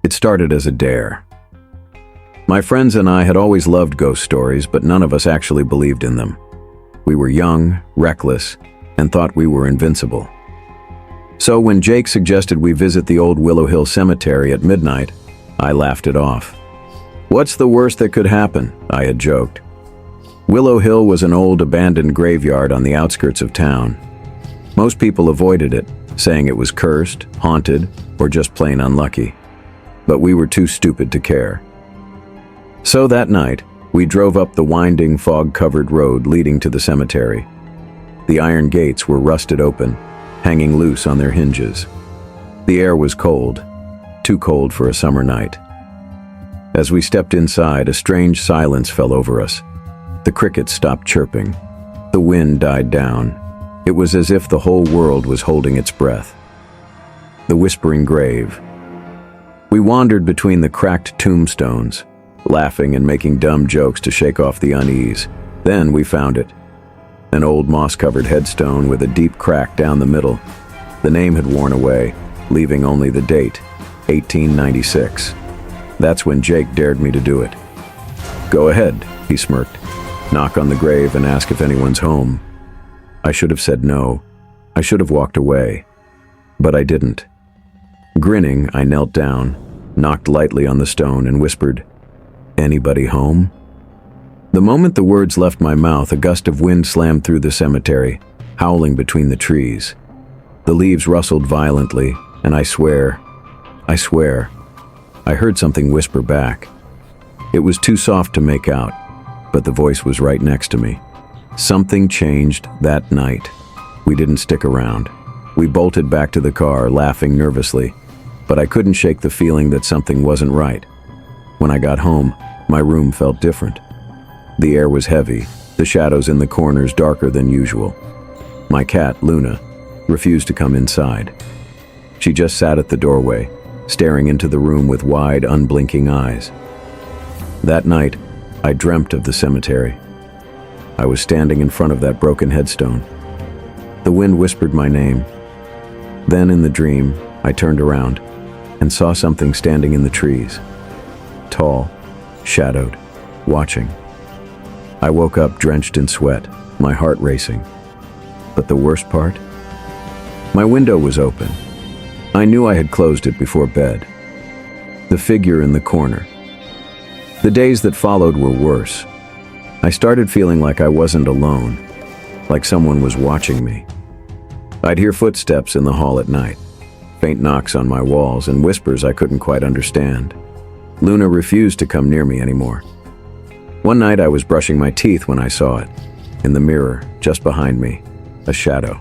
It started as a dare. My friends and I had always loved ghost stories, but none of us actually believed in them. We were young, reckless, and thought we were invincible. So when Jake suggested we visit the old Willow Hill Cemetery at midnight, I laughed it off. "What's the worst that could happen?" I had joked. Willow Hill was an old abandoned graveyard on the outskirts of town. Most people avoided it, saying it was cursed, haunted, or just plain unlucky. But we were too stupid to care. So that night, we drove up the winding, fog-covered road leading to the cemetery. The iron gates were rusted open, hanging loose on their hinges. The air was cold, too cold for a summer night. As we stepped inside, a strange silence fell over us. The crickets stopped chirping. The wind died down. It was as if the whole world was holding its breath. The whispering grave. We wandered between the cracked tombstones, laughing and making dumb jokes to shake off the unease. Then we found it. An old moss-covered headstone with a deep crack down the middle. The name had worn away, leaving only the date, 1896. That's when Jake dared me to do it. "Go ahead," he smirked. "Knock on the grave and ask if anyone's home." I should have said no. I should have walked away. But I didn't. Grinning, I knelt down, knocked lightly on the stone, and whispered, "Anybody home?" The moment the words left my mouth, a gust of wind slammed through the cemetery, howling between the trees. The leaves rustled violently, and I swear, I heard something whisper back. It was too soft to make out, but the voice was right next to me. Something changed that night. We didn't stick around. We bolted back to the car, laughing nervously, but I couldn't shake the feeling that something wasn't right. When I got home, my room felt different. The air was heavy, the shadows in the corners darker than usual. My cat, Luna, refused to come inside. She just sat at the doorway, staring into the room with wide, unblinking eyes. That night, I dreamt of the cemetery. I was standing in front of that broken headstone. The wind whispered my name. Then in the dream, I turned around and saw something standing in the trees. Tall, shadowed, watching. I woke up drenched in sweat, my heart racing. But the worst part? My window was open. I knew I had closed it before bed. The figure in the corner. The days that followed were worse. I started feeling like I wasn't alone, like someone was watching me. I'd hear footsteps in the hall at night, faint knocks on my walls, and whispers I couldn't quite understand. Luna refused to come near me anymore. One night I was brushing my teeth when I saw it. In the mirror, just behind me, a shadow.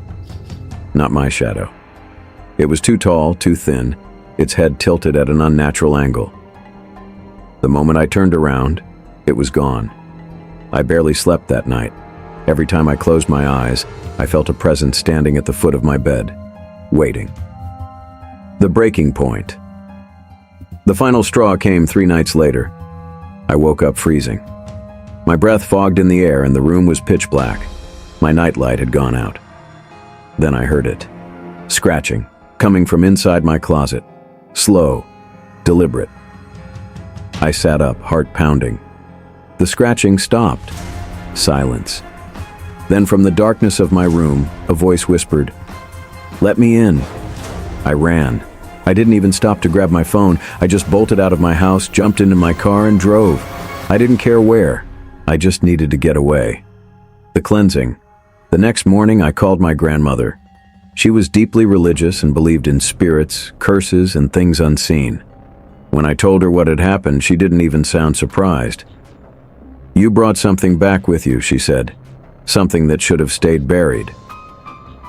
Not my shadow. It was too tall, too thin, its head tilted at an unnatural angle. The moment I turned around, it was gone. I barely slept that night. Every time I closed my eyes, I felt a presence standing at the foot of my bed, waiting. The breaking point. The final straw came 3 nights later. I woke up freezing. My breath fogged in the air and the room was pitch black. My nightlight had gone out. Then I heard it. Scratching, coming from inside my closet. Slow, deliberate. I sat up, heart pounding. The scratching stopped. Silence. Then from the darkness of my room, a voice whispered, "Let me in." I ran. I didn't even stop to grab my phone. I just bolted out of my house, jumped into my car, and drove. I didn't care where. I just needed to get away. The cleansing. The next morning, I called my grandmother. She was deeply religious and believed in spirits, curses, and things unseen. When I told her what had happened, she didn't even sound surprised. "You brought something back with you," she said. "Something that should have stayed buried."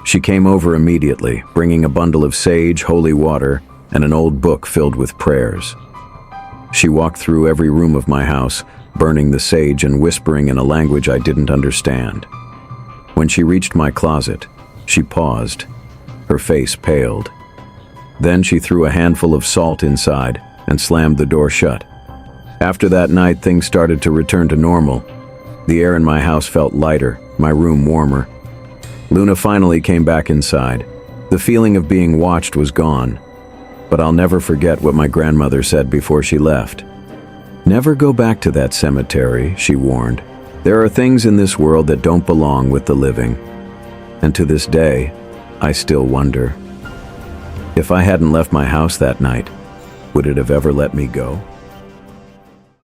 She came over immediately, bringing a bundle of sage, holy water, and an old book filled with prayers. She walked through every room of my house, burning the sage and whispering in a language I didn't understand. When she reached my closet, she paused. Her face paled. Then she threw a handful of salt inside and slammed the door shut. After that night, things started to return to normal. The air in my house felt lighter, my room warmer. Luna finally came back inside. The feeling of being watched was gone. But I'll never forget what my grandmother said before she left. "Never go back to that cemetery," she warned. "There are things in this world that don't belong with the living." And to this day, I still wonder, if I hadn't left my house that night, would it have ever let me go?